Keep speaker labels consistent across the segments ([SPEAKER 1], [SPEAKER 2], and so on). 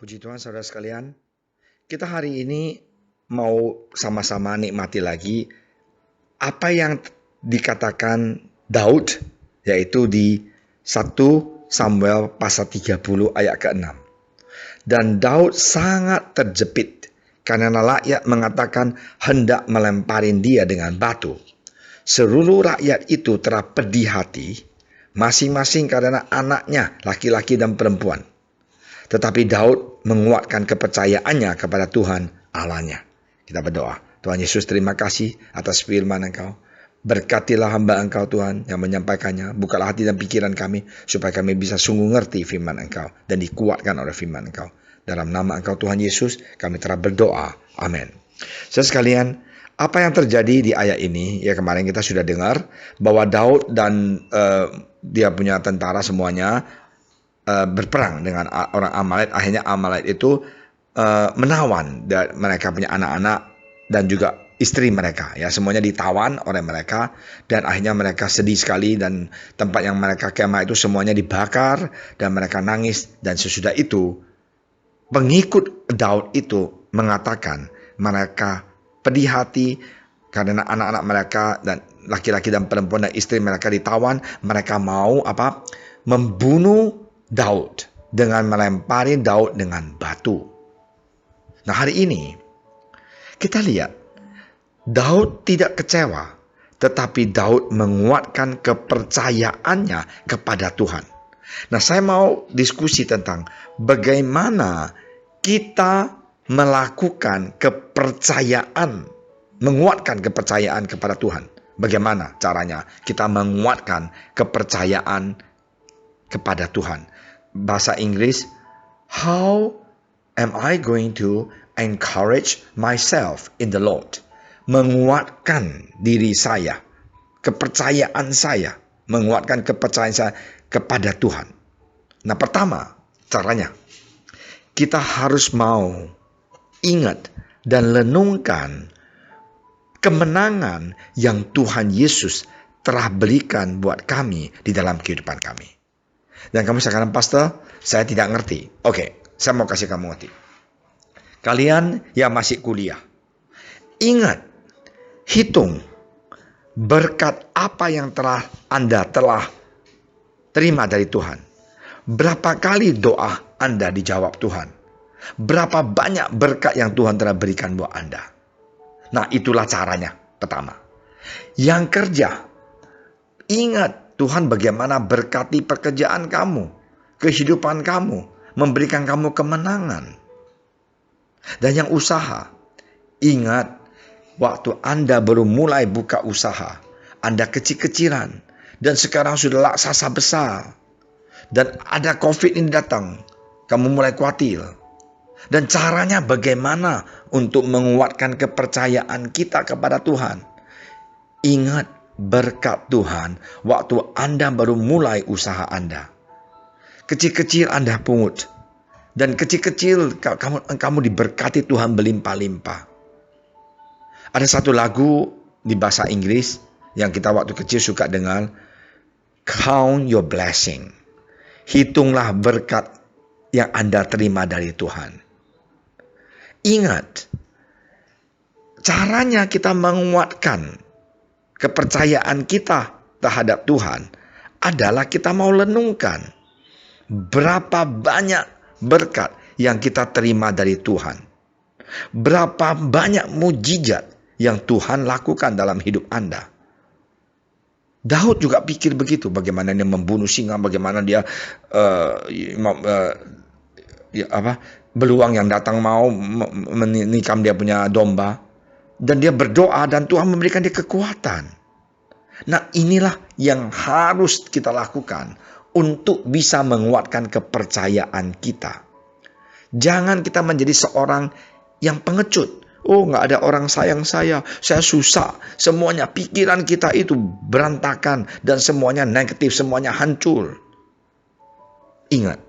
[SPEAKER 1] Puji Tuhan saudara sekalian, kita hari ini mau sama-sama nikmati lagi apa yang dikatakan Daud, yaitu di 1 Samuel pasal 30 ayat ke-6. Dan Daud sangat terjepit karena rakyat mengatakan hendak melemparin dia dengan batu. Seluruh rakyat itu telah pedih hati, masing-masing karena anaknya, laki-laki dan perempuan. Tetapi Daud menguatkan kepercayaannya kepada Tuhan Allahnya. Kita berdoa. Tuhan Yesus, terima kasih atas firman Engkau. Berkatilah hamba Engkau Tuhan yang menyampaikannya. Bukalah hati dan pikiran kami supaya kami bisa sungguh ngerti firman Engkau dan dikuatkan oleh firman Engkau. Dalam nama Engkau Tuhan Yesus kami telah berdoa. Amin. Saudara sekalian, apa yang terjadi di ayat ini? Ya, kemarin kita sudah dengar bahwa Daud dan dia punya tentara semuanya berperang dengan orang Amalek. Akhirnya Amalek itu menawan mereka punya anak-anak dan juga istri mereka, ya, semuanya ditawan oleh mereka, dan akhirnya mereka sedih sekali, dan tempat yang mereka kemah itu semuanya dibakar dan mereka nangis. Dan sesudah itu pengikut Daud itu mengatakan mereka pedih hati karena anak-anak mereka dan laki-laki dan perempuan dan istri mereka ditawan. Mereka mau membunuh Daud dengan melempari Daud dengan batu. Nah, hari ini kita lihat Daud tidak kecewa, tetapi Daud menguatkan kepercayaannya kepada Tuhan. Nah, saya mau diskusi tentang bagaimana kita melakukan kepercayaan, menguatkan kepercayaan kepada Tuhan. Bagaimana caranya kita menguatkan kepercayaan kepada Tuhan? Bahasa Inggris, how am I going to encourage myself in the Lord? Menguatkan diri saya, kepercayaan saya, menguatkan kepercayaan saya kepada Tuhan. Nah, pertama caranya, kita harus mau ingat dan renungkan kemenangan yang Tuhan Yesus telah berikan buat kami di dalam kehidupan kami. Dan kamu sekarang, pastor, saya tidak ngerti. Oke, saya mau kasih kamu ngerti. Kalian yang masih kuliah, ingat, hitung berkat apa yang Anda telah terima dari Tuhan. Berapa kali doa Anda dijawab Tuhan? Berapa banyak berkat yang Tuhan telah berikan buat Anda? Nah, itulah caranya. Pertama, yang kerja, ingat Tuhan bagaimana berkati pekerjaan kamu, kehidupan kamu, memberikan kamu kemenangan. Dan yang usaha, ingat waktu Anda baru mulai buka usaha, Anda kecil-kecilan, dan sekarang sudah raksasa besar, dan ada COVID ini datang, kamu mulai khawatir. Dan caranya bagaimana untuk menguatkan kepercayaan kita kepada Tuhan? Ingat berkat Tuhan waktu Anda baru mulai usaha Anda. Kecil-kecil Anda pungut, dan kecil-kecil kamu diberkati Tuhan berlimpah-limpah. Ada satu lagu di bahasa Inggris yang kita waktu kecil suka dengar, count your blessing. Hitunglah berkat yang Anda terima dari Tuhan. Ingat, caranya kita menguatkan kepercayaan kita terhadap Tuhan adalah kita mau renungkan berapa banyak berkat yang kita terima dari Tuhan. Berapa banyak mujizat yang Tuhan lakukan dalam hidup Anda. Daud juga pikir begitu, bagaimana dia membunuh singa, bagaimana dia beruang yang datang mau menikam dia punya domba. Dan dia berdoa dan Tuhan memberikan dia kekuatan. Nah, inilah yang harus kita lakukan untuk bisa menguatkan kepercayaan kita. Jangan kita menjadi seorang yang pengecut. Oh, nggak ada orang sayang saya susah. Semuanya pikiran kita itu berantakan dan semuanya negatif, semuanya hancur. Ingat,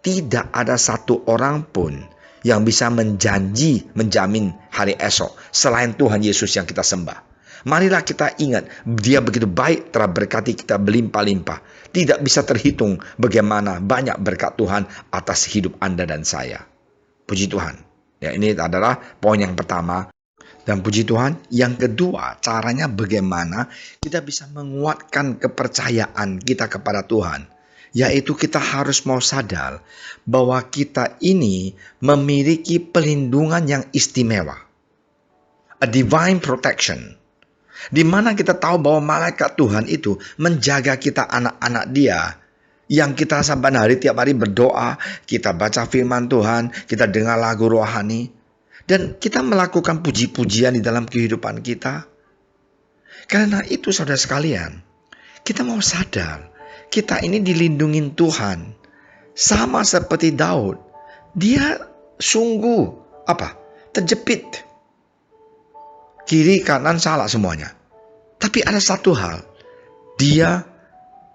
[SPEAKER 1] tidak ada satu orang pun yang bisa menjamin hari esok selain Tuhan Yesus yang kita sembah. Marilah kita ingat, Dia begitu baik, telah berkati kita berlimpah-limpah. Tidak bisa terhitung bagaimana banyak berkat Tuhan atas hidup Anda dan saya. Puji Tuhan. Ya, ini adalah poin yang pertama. Dan puji Tuhan, yang kedua, caranya bagaimana kita bisa menguatkan kepercayaan kita kepada Tuhan. Yaitu kita harus mau sadar bahwa kita ini memiliki pelindungan yang istimewa. A divine protection. Di mana kita tahu bahwa malaikat Tuhan itu menjaga kita anak-anak Dia. Yang kita saban hari tiap hari berdoa, kita baca firman Tuhan, kita dengar lagu rohani. Dan kita melakukan puji-pujian di dalam kehidupan kita. Karena itu saudara sekalian, kita mau sadar, kita ini dilindungi Tuhan. Sama seperti Daud, dia sungguh terjepit. Kiri kanan salah semuanya. Tapi ada satu hal, dia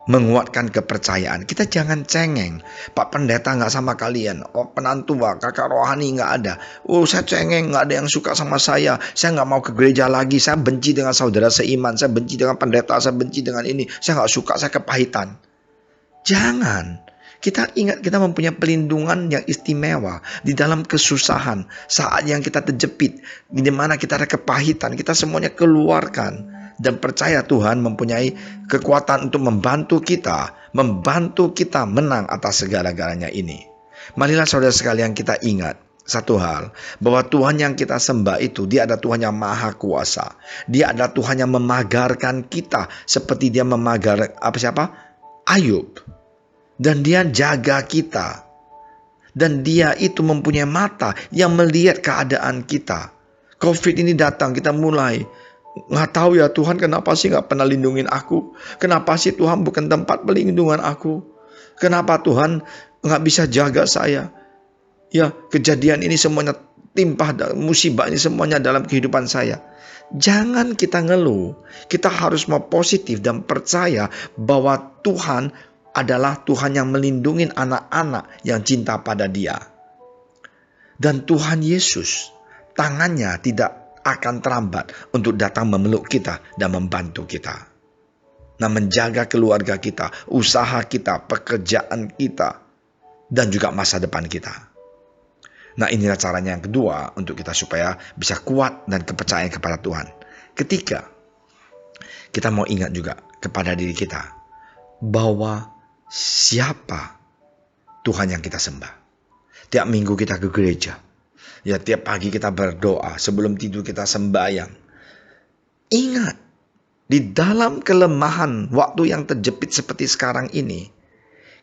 [SPEAKER 1] menguatkan kepercayaan. Kita jangan cengeng. Pak pendeta nggak sama kalian. Oh, penantua, kakak rohani nggak ada. Oh, saya cengeng, nggak ada yang suka sama saya. Saya nggak mau ke gereja lagi. Saya benci dengan saudara seiman. Saya benci dengan pendeta. Saya benci dengan ini. Saya nggak suka. Saya kepahitan. Jangan. Kita ingat kita mempunyai pelindungan yang istimewa di dalam kesusahan. Saat yang kita terjepit, di mana kita ada kepahitan, kita semuanya keluarkan. Dan percaya Tuhan mempunyai kekuatan untuk membantu kita menang atas segala-galanya ini. Marilah saudara sekalian kita ingat satu hal, bahwa Tuhan yang kita sembah itu, Dia adalah Tuhan yang maha kuasa. Dia adalah Tuhan yang memagarkan kita seperti Dia memagar Ayub. Dan Dia jaga kita. Dan Dia itu mempunyai mata yang melihat keadaan kita. COVID ini datang, kita mulai nggak tahu ya Tuhan, kenapa sih nggak pernah lindungin aku? Kenapa sih Tuhan bukan tempat pelindungan aku? Kenapa Tuhan nggak bisa jaga saya? Ya, kejadian ini semuanya timpah, musibah ini semuanya dalam kehidupan saya. Jangan kita ngeluh. Kita harus mau positif dan percaya bahwa Tuhan adalah Tuhan yang melindungi anak-anak yang cinta pada Dia. Dan Tuhan Yesus, tangannya tidak akan terlambat untuk datang memeluk kita dan membantu kita. Nah, menjaga keluarga kita, usaha kita, pekerjaan kita, dan juga masa depan kita. Nah, inilah caranya yang kedua untuk kita supaya bisa kuat dan kepercayaan kepada Tuhan. Ketiga, kita mau ingat juga kepada diri kita bahwa siapa Tuhan yang kita sembah. Tiap minggu kita ke gereja. Ya, tiap pagi kita berdoa, sebelum tidur kita sembahyang. Ingat, di dalam kelemahan waktu yang terjepit seperti sekarang ini,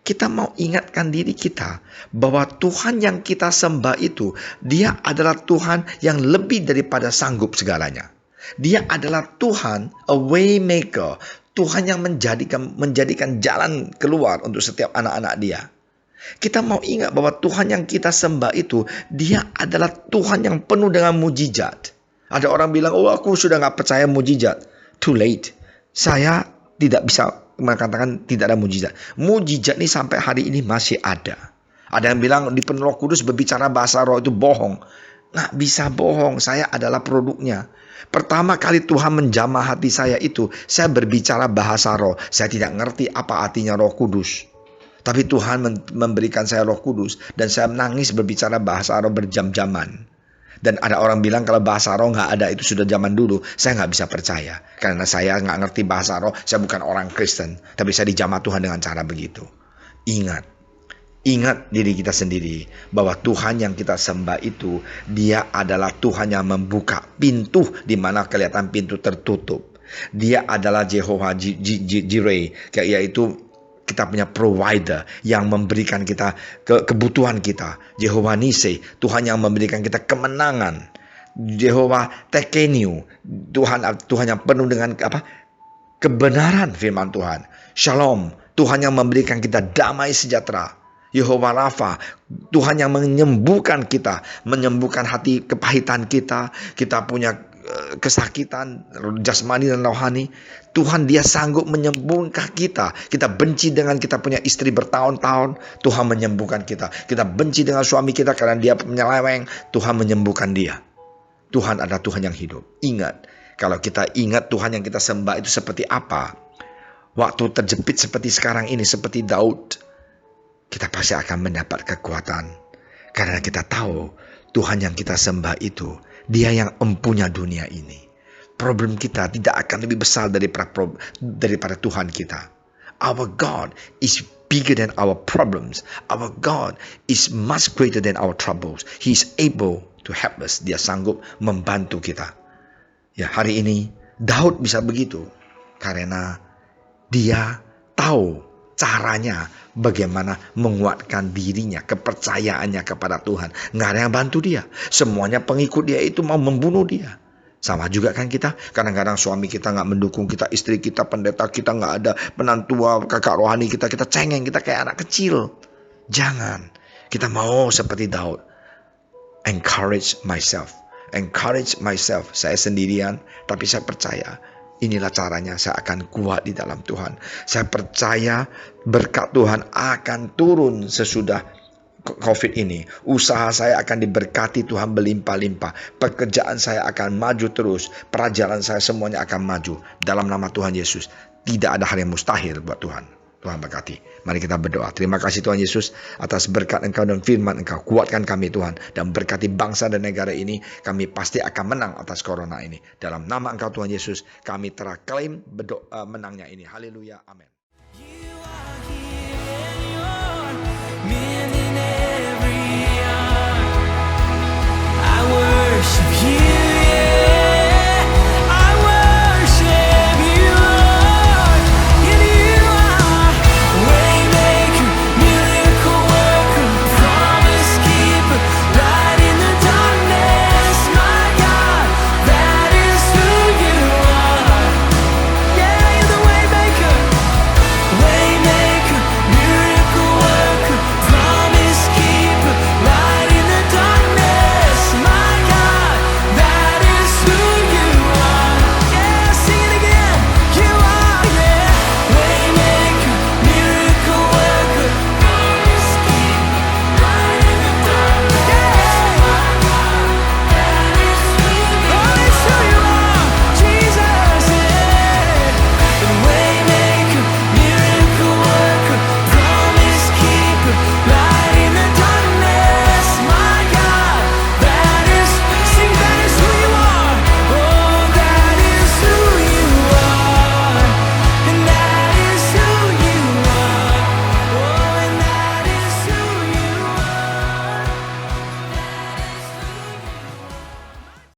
[SPEAKER 1] kita mau ingatkan diri kita bahwa Tuhan yang kita sembah itu, Dia adalah Tuhan yang lebih daripada sanggup segalanya. Dia adalah Tuhan, a way maker, Tuhan yang menjadikan jalan keluar untuk setiap anak-anak Dia. Kita mau ingat bahwa Tuhan yang kita sembah itu, Dia adalah Tuhan yang penuh dengan mujizat. Ada orang bilang, oh aku sudah gak percaya mujizat. Too late. Saya tidak bisa mengatakan tidak ada mujizat. Mujizat ini sampai hari ini masih ada. Ada yang bilang di penuh Roh Kudus berbicara bahasa roh itu bohong. Gak bisa bohong, saya adalah produknya. Pertama kali Tuhan menjamah hati saya itu, saya berbicara bahasa roh. Saya tidak ngerti apa artinya Roh Kudus. Tapi Tuhan memberikan saya Roh Kudus dan saya menangis berbicara bahasa roh berjam-jaman. Dan ada orang bilang kalau bahasa roh nggak ada itu sudah zaman dulu. Saya nggak bisa percaya karena saya nggak ngerti bahasa roh. Saya bukan orang Kristen, tapi saya dijamah Tuhan dengan cara begitu. Ingat diri kita sendiri bahwa Tuhan yang kita sembah itu, Dia adalah Tuhan yang membuka pintu di mana kelihatan pintu tertutup. Dia adalah Jehovah Jireh, yaitu kita punya provider yang memberikan kita kebutuhan kita. Jehovah Nissi, Tuhan yang memberikan kita kemenangan. Jehovah Tekeniu, Tuhan yang penuh dengan kebenaran firman Tuhan. Shalom, Tuhan yang memberikan kita damai sejahtera. Jehovah Rafa, Tuhan yang menyembuhkan kita, menyembuhkan hati kepahitan kita. Kita punya kesakitan jasmani dan rohani. Tuhan Dia sanggup menyembuhkan kita. Kita benci dengan kita punya istri bertahun-tahun, Tuhan menyembuhkan kita. Kita benci dengan suami kita karena dia penyeleweng, Tuhan menyembuhkan dia. Tuhan adalah Tuhan yang hidup. Ingat, kalau kita ingat Tuhan yang kita sembah itu seperti apa, waktu terjepit seperti sekarang ini, seperti Daud, kita pasti akan mendapat kekuatan. Karena kita tahu Tuhan yang kita sembah itu, Dia yang empunya dunia ini. Problem kita tidak akan lebih besar daripada Tuhan kita. Our God is bigger than our problems. Our God is much greater than our troubles. He is able to help us. Dia sanggup membantu kita. Ya, hari ini Daud bisa begitu karena dia tahu caranya bagaimana menguatkan dirinya, kepercayaannya kepada Tuhan. Nggak ada yang bantu dia. Semuanya pengikut dia itu mau membunuh dia. Sama juga kan kita, kadang-kadang suami kita nggak mendukung kita, istri kita, pendeta kita nggak ada, penantua, kakak rohani kita cengeng, kita kayak anak kecil. Jangan, kita mau seperti Daud. Encourage myself. Saya sendirian, tapi saya percaya inilah caranya saya akan kuat di dalam Tuhan. Saya percaya berkat Tuhan akan turun sesudah COVID ini. Usaha saya akan diberkati Tuhan berlimpah-limpah. Pekerjaan saya akan maju terus. Perjalanan saya semuanya akan maju. Dalam nama Tuhan Yesus, tidak ada hal yang mustahil buat Tuhan. Tuhan berkati. Mari kita berdoa. Terima kasih Tuhan Yesus atas berkat Engkau dan firman Engkau. Kuatkan kami Tuhan dan berkati bangsa dan negara ini. Kami pasti akan menang atas corona ini. Dalam nama Engkau Tuhan Yesus, kami telah klaim menangnya ini. Haleluya. Amin.